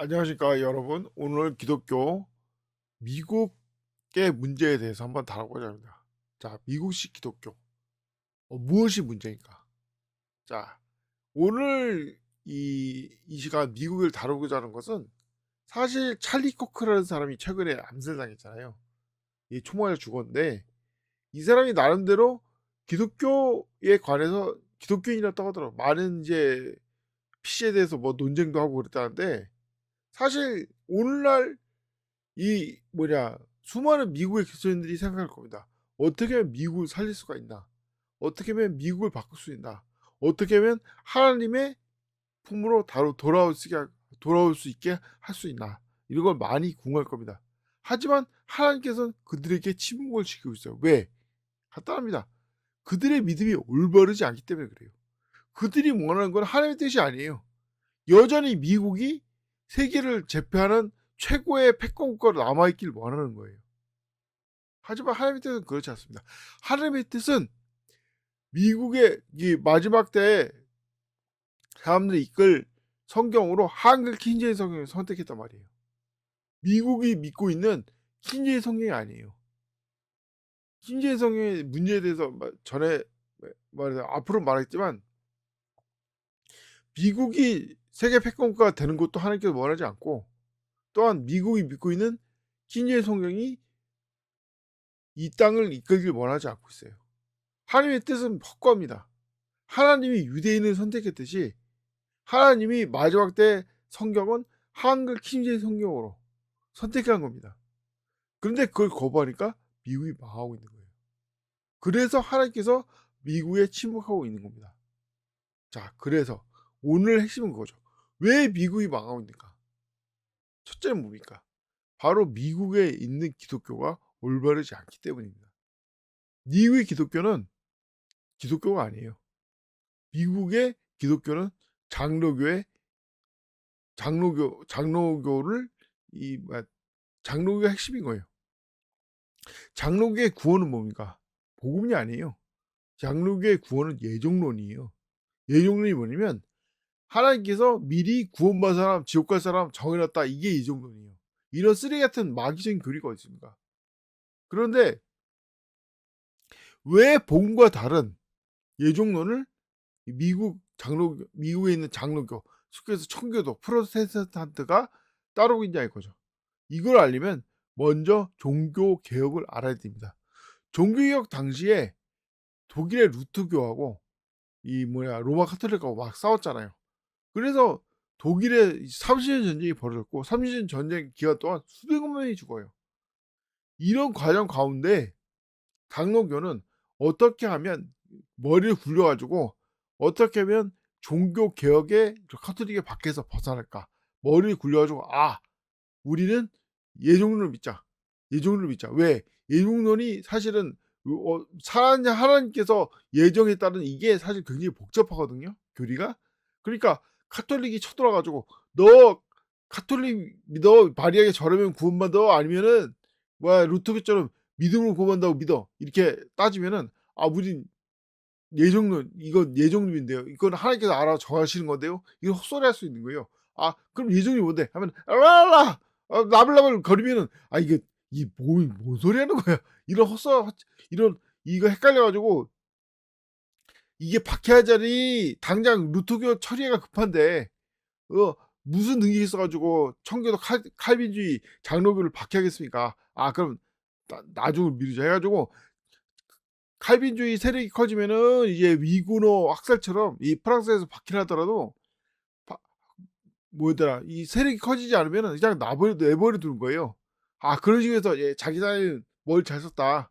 안녕하십니까 여러분. 오늘 기독교 미국의 문제에 대해서 한번 다뤄보자 합니다. 자, 미국식 기독교 무엇이 문제인가? 자, 오늘 이 시간 미국을 다루고자 하는 것은 사실 찰리 코크라는 사람이 최근에 암살당했잖아요. 이 총알에 죽었는데 이 사람이 나름대로 기독교에 관해서 기독교인이었다고 하더라고. 많은 이제 PC에 대해서 뭐 논쟁도 하고 그랬다는데 사실 오늘날 이 수많은 미국의 그리스도인들이 생각할 겁니다. 어떻게 하면 미국을 살릴 수가 있나? 어떻게 하면 미국을 바꿀 수 있나? 어떻게 하면 하나님의 품으로 돌아올 수 있게 할 수 있나? 이런 걸 많이 궁금할 겁니다. 하지만 하나님께서는 그들에게 침묵을 지키고 있어요. 왜? 간단합니다. 그들의 믿음이 올바르지 않기 때문에 그래요. 그들이 원하는 건 하나님의 뜻이 아니에요. 여전히 미국이 세계를 제패하는 최고의 패권 국가로 남아있길 원하는 거예요. 하지만 하나님의 뜻은 그렇지 않습니다. 하나님의 뜻은 미국의 이 마지막 때에 사람들이 이끌 성경으로 한글 킹제임 성경을 선택했단 말이에요. 미국이 믿고 있는 킹제임 성경이 아니에요. 킹제임 성경의 문제에 대해서 전에 앞으로 말했지만 미국이 세계 패권 국가가 되는 것도 하나님께서 원하지 않고 또한 미국이 믿고 있는 킹제임 성경이 이 땅을 이끌길 원하지 않고 있어요. 하나님의 뜻은 확고합니다. 하나님이 유대인을 선택했듯이 하나님이 마지막 때 성경은 한글 킹제임 성경으로 선택한 겁니다. 그런데 그걸 거부하니까 미국이 망하고 있는 거예요. 그래서 하나님께서 미국에 침묵하고 있는 겁니다. 자, 그래서 오늘 핵심은 그거죠. 왜 미국이 망하고 있는가? 첫째는 뭡니까? 바로 미국에 있는 기독교가 올바르지 않기 때문입니다. 미국의 기독교는 기독교가 아니에요. 미국의 기독교는 장로교의 장로교를 장로교가 핵심인 거예요. 장로교의 구원은 뭡니까? 복음이 아니에요. 장로교의 구원은 예정론이에요. 예정론이 뭐냐면 하나님께서 미리 구원받은 사람, 지옥 갈 사람 정해놨다. 이게 예정론이에요. 이런 쓰레기 같은 마귀적인 교리가 어디 있습니까? 그런데 왜 복음과 다른 예정론을 미국에 있는 장로교, 쉽게 해서 청교도, 프로테스탄트가 따르고 있냐 이거죠. 이걸 알려면 먼저 종교 개혁을 알아야 됩니다. 종교 개혁 당시에 독일의 루터교하고 로마 카톨릭하고 막 싸웠잖아요. 그래서 독일에 30년 전쟁이 벌어졌고 30년 전쟁 기간 동안 수백만 명이 죽어요. 이런 과정 가운데 장로교는 어떻게 하면 머리를 굴려 가지고 어떻게 하면 종교 개혁의 카톨릭의 밖에서 벗어날까? 머리를 굴려 가지고 '아 우리는 예종론을 믿자. 예종론을 믿자.' 왜? 예종론이 사실은 하나님께서 예정에 따른 이게 사실 굉장히 복잡하거든요, 교리가. 그러니까 카톨릭이 쳐들어 가지고 "너 카톨릭 믿어. 마리아에게 절하면 구원받아." 아니면은 루터교처럼 "믿음으로 구원받는다고 믿어." 이렇게 따지면은 "아 우린 예정론 이건 예정론인데요. 이건 하나님께서 알아서 정하시는 건데요." 이거 헛소리할 수 있는 거예요. "아 그럼 예정론이 뭔데?" 하면 "랄랄라." 나불나불 거리면은 이게 뭔 소리 하는 거야. 이런 이런 이거 헷갈려 가지고 이게 박해할 자리 당장 루터교 처리가 급한데 어 무슨 능력이 있어 가지고 청교도 칼빈주의 장로교를 박해하겠습니까? 아 그럼 나중을 미루자 해 가지고 칼빈주의 세력이 커지면은 이제 위구노 학살처럼 이 프랑스에서 박해를 하더라도 바 이 세력이 커지지 않으면은 그냥 내버려 두는 거예요. 아 그런 식으로 해서 자기 나라는 머리 잘 썼다.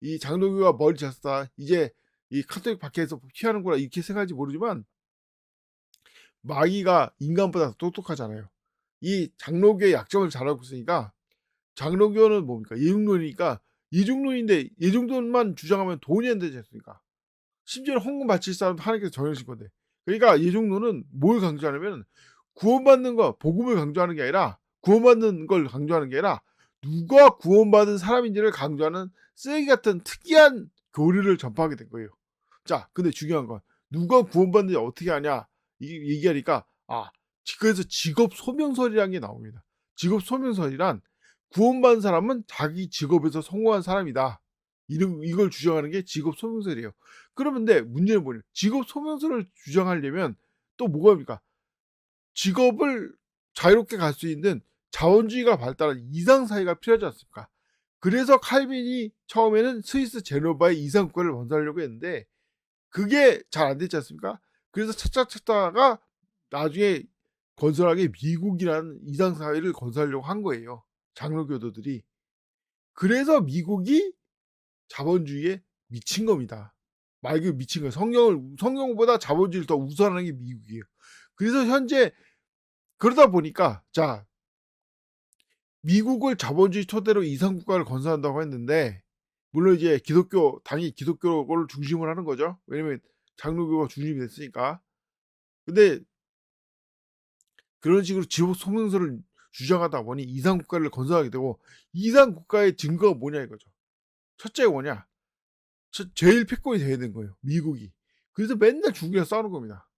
이 장로교가 머리 잘 썼다. 이제 이 카톨릭 박해에서 피하는구나 이렇게 생각할지 모르지만 마귀가 인간보다 더 똑똑하잖아요. 이 장로교의 약점을 잘 알고 있으니까 장로교는 뭡니까? 예중론이니까 예중론인데 예중론만 주장하면 돈이 안 되지 않습니까? 심지어는 헌금 바칠 사람도 하나님께서 정해주신 건데. 그러니까 예중론은 뭘 강조하냐면 구원받는 거 복음을 강조하는 게 아니라 구원받는 걸 강조하는 게 아니라 누가 구원받은 사람인지를 강조하는 쓰레기 같은 특이한 교리를 전파하게 된 거예요. 자 근데 중요한 건 누가 구원받는지 어떻게 아냐 얘기하니까 그래서 직업 소명설이라는 게 나옵니다. 직업 소명설이란 구원받은 사람은 자기 직업에서 성공한 사람이다. 이걸 주장하는 게 직업 소명설이에요. 그러면 근데 문제는 뭐냐면 직업 소명설을 주장하려면 또 뭐가 입니까? 직업을 자유롭게 갈 수 있는 자본주의가 발달한 이상 사회가 필요하지 않습니까? 그래서 칼빈이 처음에는 스위스 제노바의 이상 국가를 건설하려고 했는데 그게 잘 안 됐지 않습니까? 그래서 찾다가 나중에 건설한 게 미국이라는 이상 사회를 건설하려고 한 거예요, 장로교도들이. 그래서 미국이 자본주의에 미친 겁니다. 말 그대로 미친 거예요. 성경보다 자본주의를 더 우선하는 게 미국이에요. 그래서 현재 그러다 보니까 자 미국을 자본주의 토대로 이상 국가를 건설한다고 했는데 물론 이제 당연히 기독교를 중심으로 하는 거죠. 왜냐면 장로교가 중심이 됐으니까. 근데 그런 식으로 지속 성명서를 주장하다 보니 이상 국가를 건설하게 되고 이상 국가의 증거가 뭐냐 이거죠. 첫째가 뭐냐? 제일 패권이 돼야 되는 거예요, 미국이. 그래서 맨날 중국이랑 싸우는 겁니다.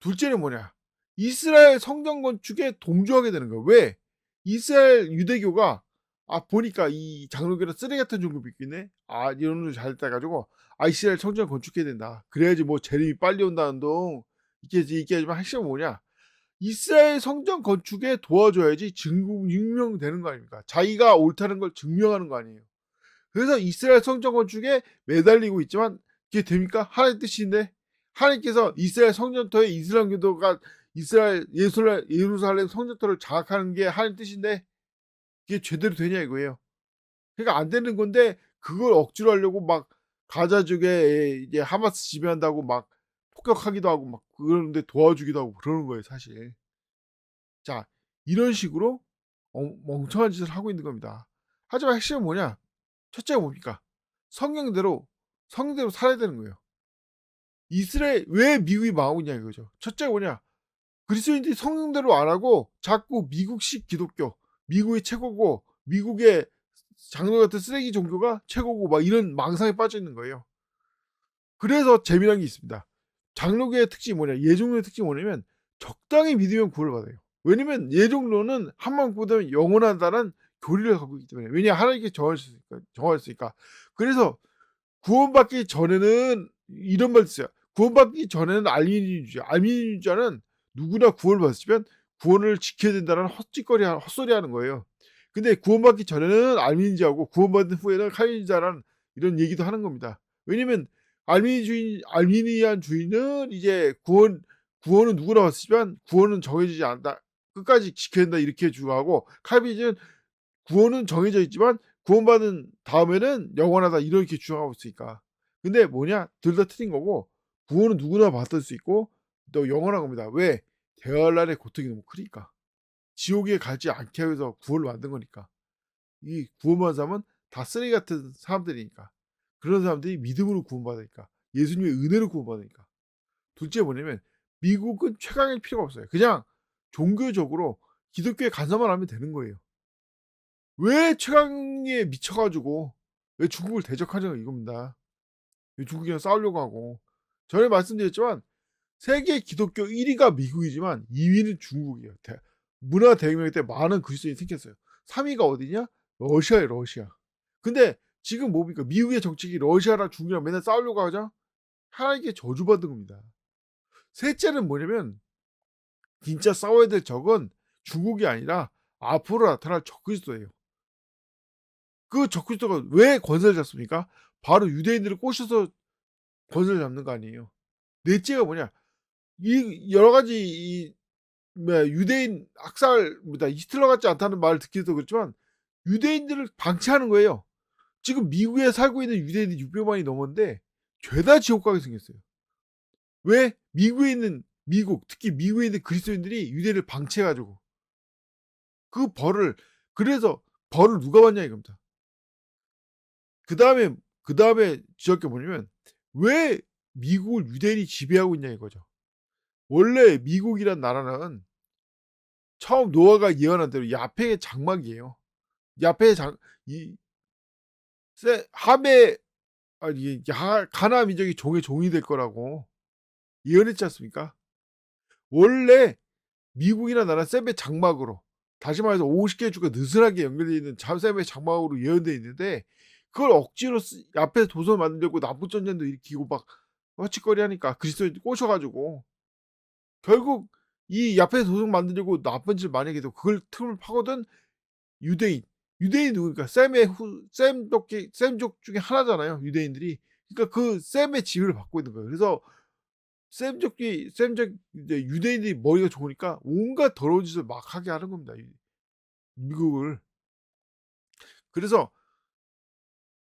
둘째는 뭐냐? 이스라엘 성전 건축에 동조하게 되는 거예요. 왜? 이스라엘 유대교가 보니까 이 장로교는 쓰레기 같은 종교 믿고 있네. 이런 놈 잘됐다 해가지고 이스라엘 성전 건축해야 된다. 그래야지 뭐 재림이 빨리 온다는 둥 이게 하지만 핵심은 뭐냐? 이스라엘 성전 건축에 도와줘야지 증명되는 거 아닙니까? 자기가 옳다는 걸 증명하는 거 아니에요. 그래서 이스라엘 성전 건축에 매달리고 있지만 그게 됩니까? 하나님 뜻인데 하나님께서 이스라엘 성전터에 이슬람교도가 이스라엘 예루살렘 성전터를 장악하는 게 하나님 뜻인데 그게 제대로 되냐 이거예요. 그러니까 안 되는 건데 그걸 억지로 하려고 막 가자 지역에 이제 하마스 지배한다고 막 폭격하기도 하고 막 그러는데 도와주기도 하고 그러는 거예요, 사실. 자, 이런 식으로 멍청한 짓을 하고 있는 겁니다. 하지만 핵심은 뭐냐? 첫째가 뭡니까? 성경대로 살아야 되는 거예요. 이스라엘 왜 미국이 망하고 있냐 이거죠. 첫째가 뭐냐? 그리스도인들이 성경대로 안 하고 자꾸 미국식 기독교, 미국이 최고고 미국의 장로 같은 쓰레기 종교가 최고고 막 이런 망상에 빠져 있는 거예요. 그래서 재미난 게 있습니다. 장로교의 특징이 뭐냐? 예종로의 특징이 뭐냐면 적당히 믿으면 구원을 받아요. 왜냐면 예종로는 한번 구원되면 영원하다는 교리를 갖고 있기 때문에. 왜냐 하나님께 정하셨으니까. 그래서 구원받기 전에는 이런 말이 있어요. 구원받기 전에는 알미니주의. 알미니주의자는 누구나 구원을 받으시면 구원을 지켜야 된다는 헛소리 하는 거예요. 근데 구원받기 전에는 알미니주의하고 구원받은 후에는 칼빈주의자라는 이런 얘기도 하는 겁니다. 왜냐면 알미니안주의는 이제 구원은 누구나 받으시지만 구원은 정해지지 않다. 끝까지 지켜야 된다 이렇게 주장하고 칼빈주의는 구원은 정해져 있지만 구원받은 다음에는 영원하다 이렇게 주장하고 있으니까. 근데 뭐냐? 둘 다 틀린 거고 구원은 누구나 받을 수 있고 또 영원한 겁니다. 왜? 대활란의 고통이 너무 크니까. 지옥에 가지 않게 하기 위해서 구원을 만든 거니까. 이 구원받은 사람은 다 쓰레기 같은 사람들이니까. 그런 사람들이 믿음으로 구원받으니까. 예수님의 은혜로 구원받으니까. 둘째 뭐냐면 미국은 최강일 필요가 없어요. 그냥 종교적으로 기독교에 간섭만 하면 되는 거예요. 왜 최강에 미쳐가지고 왜 중국을 대적하냐 이겁니다. 왜 중국이랑 싸우려고 하고. 전에 말씀드렸지만 세계 기독교 1위가 미국이지만 2위는 중국이에요. 문화 대혁명 때 많은 그리스도인이 생겼어요. 3위가 어디냐? 러시아예요, 러시아. 근데 지금 뭡니까? 미국의 정책이 러시아랑 중국이랑 맨날 싸우려고 하죠? 하나님께 저주받은 겁니다. 셋째는 뭐냐면 진짜 싸워야 될 적은 중국이 아니라 앞으로 나타날 적그리스도예요. 그 적그리스도가 왜 권세를 잡습니까? 바로 유대인들을 꼬셔서 권세를 잡는 거 아니에요. 넷째가 뭐냐? 이 여러 가지 유대인 학살입니다. 히틀러 같지 않다는 말을 듣기도 그렇지만 유대인들을 방치하는 거예요. 지금 미국에 살고 있는 유대인이 600만이 넘었는데 죄다 지옥 가게 생겼어요. 왜? 특히 미국에 있는 그리스도인들이 유대인을 방치해가지고 그래서 벌을 누가 받냐 이겁니다. 그 다음에 지적할 게 뭐냐면 왜 미국을 유대인이 지배하고 있냐 이거죠. 원래 미국이란 나라는 처음 노아가 예언한 대로 야페의 장막이에요. 야페의 이 함의 가나안 민족이 종이 될 거라고 예언했지 않습니까? 원래 미국이나 나라 셈의 장막으로, 다시 말해서 50 개의 주가 느슨하게 연결되어 있는 셈의 장막으로 예언되어 있는데, 그걸 억지로 앞에서 도성을 만들려고 남북전쟁도 일으키고 막 헛짓거리하니까 그리스도인들 꼬셔 가지고 결국 이 야페 도성 만들려고 나쁜 짓을 많이 해도 그걸 틈을 파고든 유대인. 유대인이 누구니까 셈의 셈족 중에 하나잖아요, 유대인들이. 그러니까 그 셈의 지위를 받고 있는 거예요. 그래서 셈족 이제 유대인들이 머리가 좋으니까 온갖 더러운 짓을 막 하게 하는 겁니다, 이 미국을. 그래서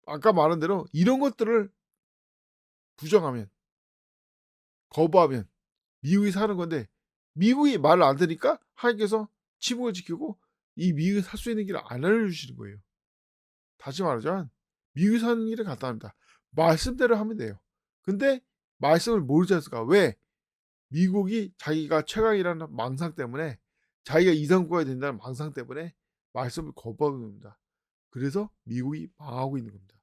아까 말한 대로 이런 것들을 부정하면, 거부하면 미국이 사는 건데, 미국이 말을 안 들으니까 하나님께서 침묵을 지키고 이 미국이 살 수 있는 길을 안 알려주시는 거예요. 다시 말하자면 미국이 사는 길은 간단합니다. 말씀대로 하면 돼요. 근데 말씀을 모르지 않습니까? 왜? 미국이 자기가 최강이라는 망상 때문에, 자기가 이상국가가 된다는 망상 때문에 말씀을 거부하는 겁니다. 그래서 미국이 망하고 있는 겁니다.